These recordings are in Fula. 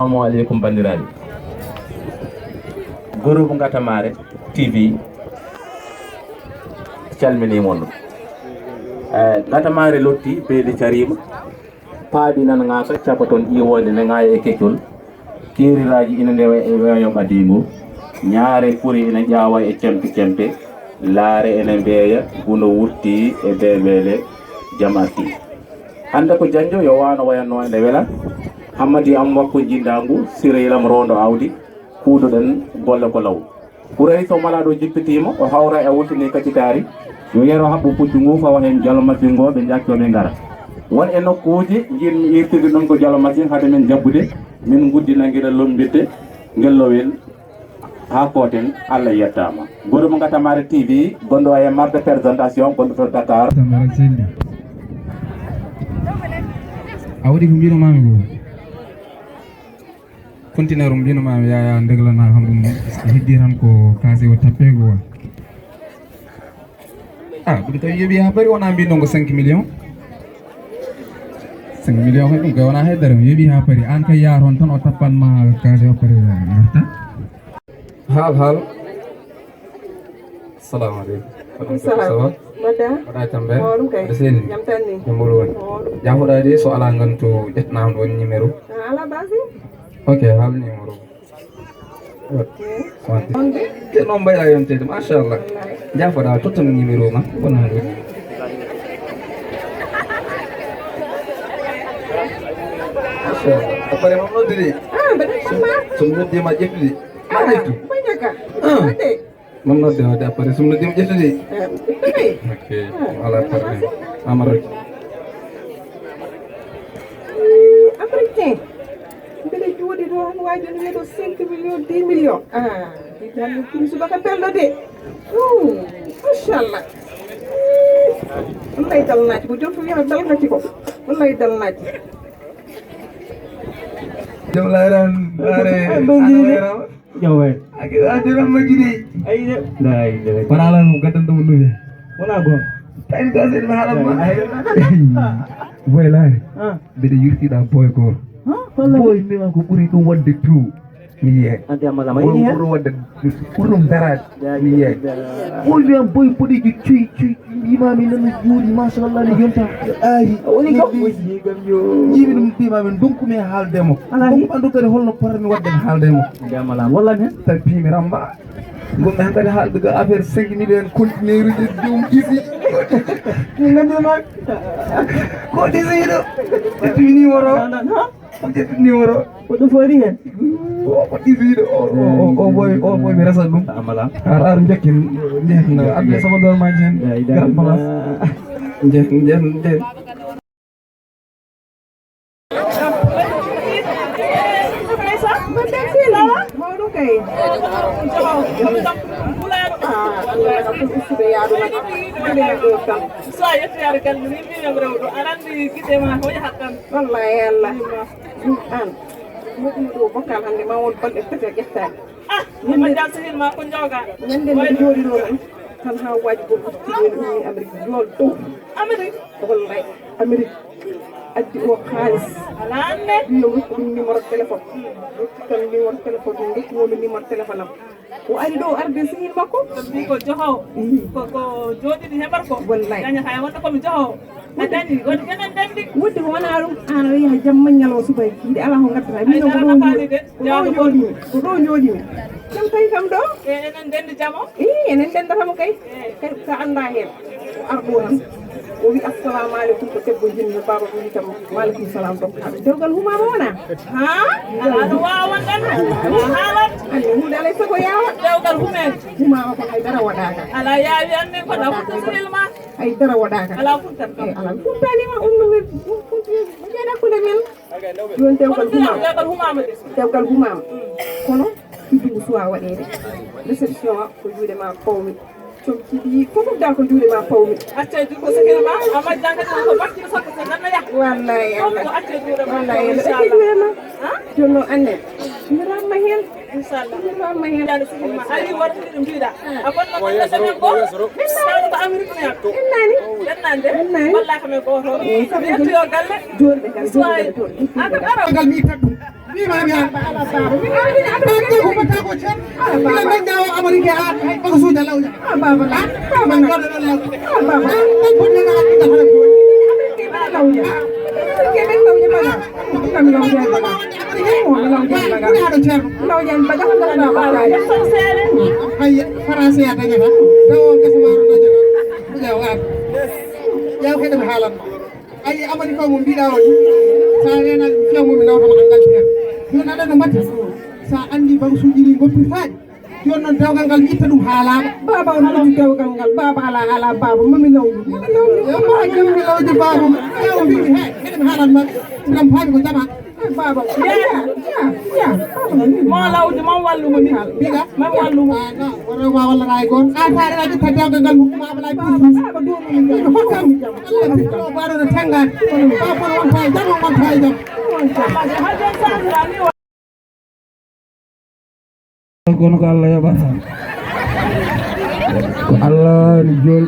Assalamu alaikum bandiraɓe. Groupe Gatamare TV calmini mon. Gatamare lotti beede carima paaɗi nan ngaka capaton ƴiwonde ne ngaya e keccol keriraji ina ndewa e weño ɓadigo ñaare puri ina ƴawa e cempe cempe laare ene mbeeya guno wurti e beɓele jam arti hande ko janjo yo wano wayanno ene wela hammadi am wakko jindangu sireyilam rondo awdi kuuɗoɗen golle ko law ɓuray so malaɗo jippitima o hawra e wultini kacitari yo yero haɓɓo puccu ngu fawa hen jalo machine go ɓe ƴaccoɓe gara won e nokkuji jinmi irtude ɗon ko jalo machine haade men jabbude min guddina gueɗa lombidde guellowel ha koten Allah yettama Groupe Gatamare TV gonɗo e marde présentation gonɗo to Dakar awdi ko mbinomami go contenaire mbinomami yaya deglana kam ɗum heddi tan ko kasi o tappe go ɗum tawi yeeɓi ha paari wona mbino ngo 5 millions 5 millions ko ɗum kay wona heddere mi yeeɓi ha paari an kay yaa toon tan o tappanma kasi o paari garta haal assalamu aleykum salam waɗa camɓe aɗa seni jambolo woni jafoɗade so ala gantu ƴettanama ɗon numéro ok haal numéro noon mbayɗa yontede machallah jafoɗa tottami numéro ma bonnan ɗo machallah a pare mam noddude somi noddima ƴettude ma ƴettu mam nodde wadde après somi noddima ƴettude ok ala problème amaroki mbeɗe jooɗi ɗo han waji on wiyeɗo 5 millions 10 millions hande kini subaka belɗo de machallah wallay dalnaji ko jonto wiyata dalgati ko wallay dalnaji jom layran are jawe adiran majidi ayde dayde paralan mo gaddan dum nuwe wala gon tay gasen ma halam ma boy laare bede yurtida boy ko boy mi ko buri dum wadde tout mi ye ante amala ma yi pour wadde pour dum darade mi ye boy mi am boy podi ji cuy imami nan juudi machallah ni yonta ari woni ko gam yo jibi dum imami donku mi haaldemo dum andu kadi holno parmi wadde haaldemo jamala walla ne tan pimi ramba gombe hankadi haalde ga affaire 5 millions conteneur uji dum isi ni ngande ma ko disi do ƴetti numéro ƴetti numéro ko ɗum fori hen ko disi do o boy mi resa ɗum amala ar jekkin jehna abbe sama dor ma jen garam place jen so yettiyade kalmi ni mbiyam rewɗo aɗa andi guiɗe ma ko yahat tan wallahi allah an moƴƴuno ɗo bokkal hannde ma won balɗe tati a ƴettani ma jam sehil ma ko jawga ñande mi jooɗi ɗo tan ha waji bo ɓurtiɗeni amérique jool ɗo amérique wallahi amérique addi o haalis ala anne yo wokki ɗum numéro téléphone wokki tan numéro téléphone ɗum dokkumomi numéro téléphone am o ari ɗo arde sehil makko mbi ko johowo ko jooɗiɗi heɓar ko wallahi daña hay wonde komi johowo a dañi woni kenen dañɗi wodde ko wona ɗum an aɗa yaha jamma ñalo subay yiɗi ala ko gaddata min ko ɗo jooɗimi ko ɗo jooɗimi jam tawi kam ɗo enen dendi jamo enen dendatamo kay ka anda hen o arɗo tan o wi assalamu aleykum ko debbo jinmi baba wi kam waleykum salam dokkaɓe dewgal humama wona ha aɗa wawa wonɗan haalat andi hunde alay sago yawa dewgal humen humama ko haydara waɗaka ala yaawi anne koɗa futtasil ma haydara waɗaka ala futtat ala futtanima umno jeeɗa kude men joni dewgal humama dewgal humama kono hiddugu suwa waɗede réception ko juuɗe ma pawmi comciɗi fofof da ko juuɗe ma pawmi acceji ko sakina ma a majjaka ko bakkino sakko so nanna yak wallahi allah acce juuɗe ma wallahi acce juuɗe ma jonno anne mi ramma hen inchallah mi ramma hen dal sakina ma ari warti ɗum mbiɗa a fonno ko nessa men go min ko amérique ne yakko ennande walla ko men goto yettoyo galle joni ɓe gal joni ɓe toon aka ara gal mi taddu Bima ya. Aku bata ko chen. Bila man daw Amerika at ay pagsuda law. Baba la. Man ko na law. Baba. Ay pud na kita halap ko. Amerika law ya. Kaya law ya ba. Kami law ya ba. Law ya ba. Law ya ba da ko na ba. Ay Faransa ya tanya ba. Daw ka sumaru na jara. Jawab. Yaw kay dem halam. Ay Amerika mo bidaw. Sa na fiya mo law ma angal fiya. Yon ada no mbatta sa andi bang sujiri goppi faade yon non dawgal ngal itta dum halama baba on dawgal ngal baba ala baba mami lawdi yo ma jami lawdi baba yo fi he hedem halan ma ngam faade ko jama baba ya mo lawdi mo wallu mo ni biga mo wallu mo no wala wala ray gon a faade la itta dawgal ngal ma bala baba do mo hokkam Allah baro na tangal baba on tay jama on tay jama kono ko Allah ya bata ko Allah ni jol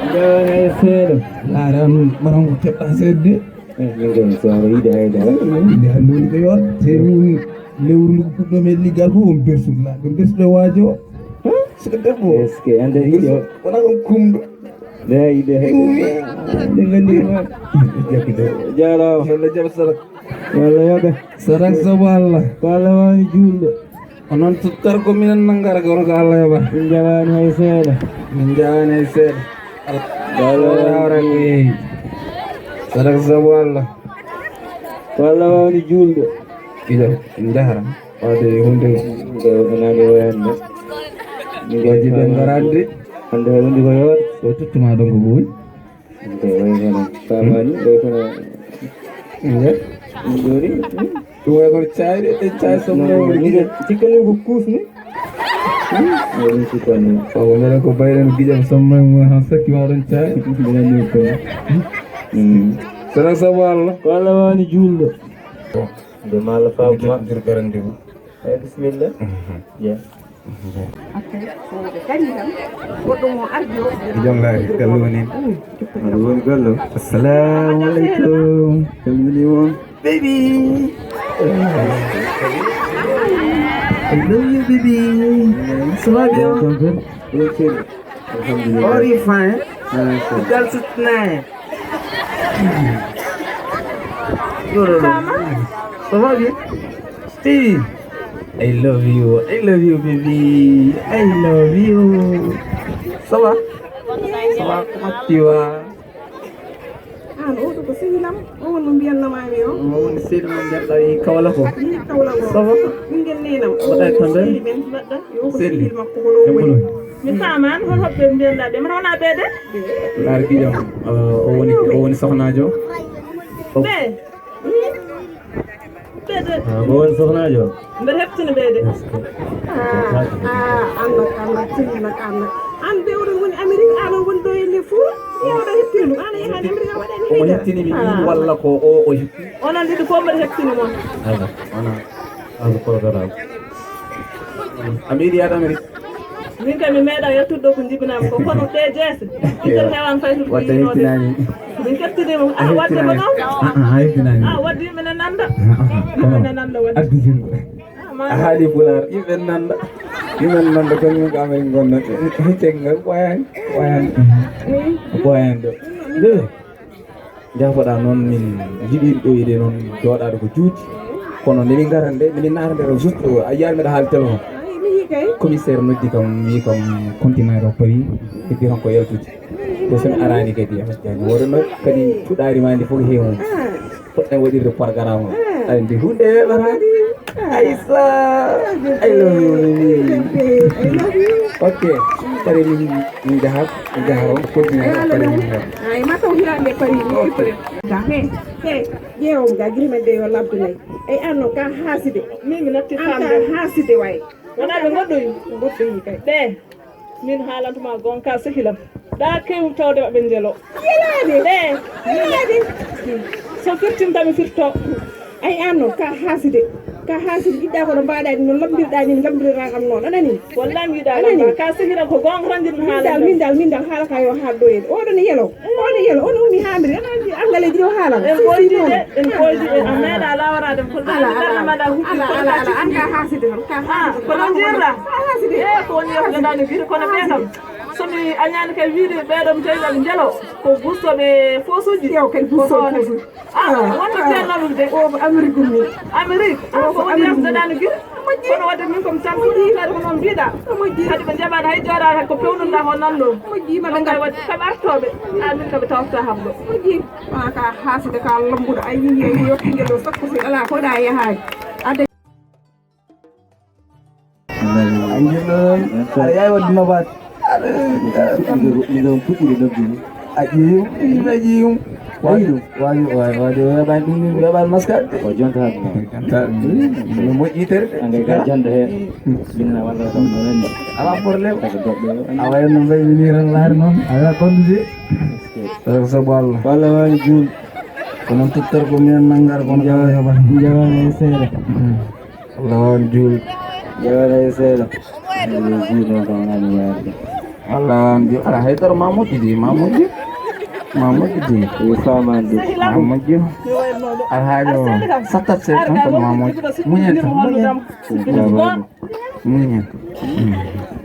ngene seedo laram maram ko tebta sedde ngene so ida ida lol ko yon termin lewru ko me ligal ko on bersulla ko bersude wajo siko debbo eske ande hiyo wona on kumdo la ida de ngani ma jakido jara wala jam sarak wala yoga sarak saballa kala wani julde onon tuttar ko minen nangara ko Allah ya ba minjawani hay seeda Allah yawra ni sarak saballa kala wani julde ida ndahara ade hunde nani wayande ngaji den garande ande hundi ko yor so tuttuma don ko boy ande wayana tamani do kono Dori, tu agar cai semua ni chicken ni bukus ni. Ini chicken ni. Kalau mereka kau bayar ni kita semua hasil kita orang cai dengan ni tu. Serang sawal, kalau ni jual. Dia malah faham terkarang dia. Bismillah. Ya. Jangan kalau ni. Kalau. Assalamualaikum. Assalamualaikum. Baby. I love you, baby. Selamat ya. Alhamdulillah. Are you fine? Girls tonight. Selamat ya. Steve. I love you, baby. I love you. Sawa? Sawa, kumatiwa. Ano, ito kasi hilang. Oo, lumbiyan naman yun. Oo, nisira mo dyan tayo kawala ko. Kawala ko. Sawa? Ingin ninam. Batay tanda? Sili. Mitaman, hon hoppe mbiyen da de man wona bede. Laar gi jam o woni soxnaajo. Be. Bede. Mo woni soxnaajo. Mber heptini bede. Allah tinna Allah. An bewdo woni Amerique ala woni do yele fu. Yewdo hettinu ana yaha Amerique wadani O hettini mi walla ko o hetti. Onon didi ko mber hettini mon. Aywa ana programme. Amerique. Min kam mi meeɗa yettude ko jibinami ko kono te jeese inter hewan faytude ko yinode min kettidima wadde ko noon wadde yimɓe nanda yimɓe nanda wadde a haali pular yimɓe nanda kañum ko amen gonno ceggal ɓoyande ɗo jafoɗa noon min jiɗiɗo ɗo yiɗe noon jooɗade ko juuti kono nde min garan nde miɗen naata nder juste a yiyani mbeɗa haali téléphone commissaire noddi kam wi kam continent ɗo Paris heddi tan ko yaltude to somi arani kadi jani woɗono kadi cuɗari ma ndi fof heewu poɗɗen waɗirde programme o andi hunde weɓatade Aissa I love you ok pare min jahat on continent pare min ay mataw hirande Paris ni ga he ƴeewom ga girimen de yo labdunayi ey anno ka haaside min mi natti famde haaside way wona ɓe goɗɗoyi kay ɗe min haalantuma gonka sehilam ɗa kewum tawde maɓe jelo yelade so firtintami firto ay anno ka haside ka hasid gidda ko mbaɗa no lambirɗa ni lambirɗa kam noon anani wallahi mi yiɗa ka sigira ko gon randir haala min dal haala ka yo haal ɗo en oɗon yelo on ummi hamiri anani angale jiɗo haala en boydi a meeɗa lawarade fulɗaɗamaɗa ala an ka haside kam kono jirra haside e ko woni yoɓgadani wiide kono ɓe kam somi añani kay wiide ɓeɗom tawigal jelo ko gustoɓe fosuji ƴew kay gustoɓe wonno ceernoɓe de o amérique ni amérique ko woni yoɓgadani guir kono wadde min komi tampiɗi kadi ko noon mbiɗa kadi ɓe jaɓani hay joɗade ko pewnuɗa ko nan ɗo kay wadde kaɓe artoɓe min kaɓe tawta ham ɗo ka haside ka lambuɗo a yii yokkiguel o sakko si ala koɗa yahaji aɗa yawi wadduma bat miɗon puɗɗiɗe nobdini a ƴeewum waɗi weɓani ɗum min weɓani maskat o jonta no moƴƴi tere angay ga jande he minna walla kam nonanni ala probléme a wayi no mbayi tan laari noon awa condude sabu Allah walla wani juul ko noon tottor ko minen nanggar kono jawani e seeɗa Allah wani juul jawani e seeɗa juul kam ani yaade Allah wani juul ala haydara ma moƴƴidi famande ma moƴƴi alhaali o sattat seeɗa tan kono ma moƴƴi muñen tan muñen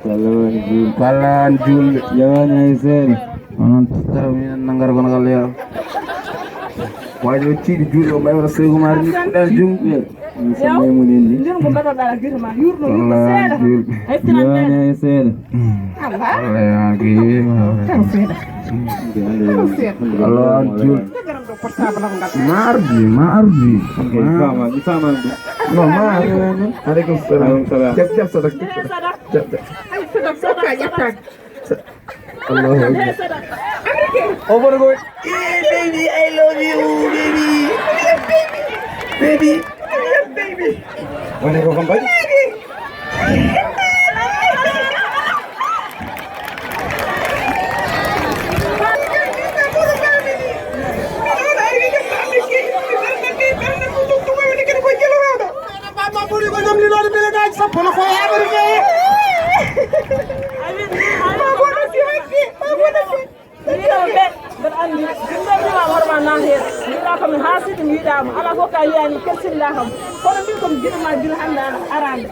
Allah wani juul Allah wani juulɓe jawani e seeɗa onon tottora minen nanggar kono Allah yaw waji o tiiɗi juuɗe o ɓaywata seykumari ni fuɗɗani jungo so maymunindi ko mbaɗoɗa guirma yurno Allah julɓe jawani e seeɗa Allah yawan ko yiima Allah wan julɓe ma ardi non ma aleykum salam jab sadak Allah over go baby I love you baby wanna go come back ala ko ka yani kesilla ham kono min kom girma gil hande arande